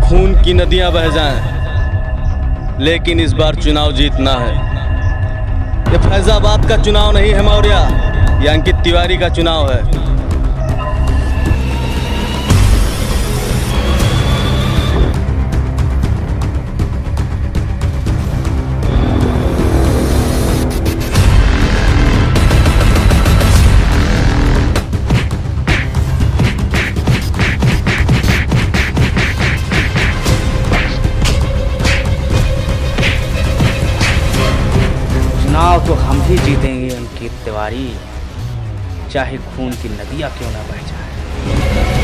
खून की नदियां बह जाएं, लेकिन इस बार चुनाव जीतना है। ये फैजाबाद का चुनाव नहीं है मौर्या, ये अंकित तिवारी का चुनाव है। चुनाव तो हम ही जीतेंगे अंकित तिवारी, चाहे खून की नदियां क्यों ना बह जाए।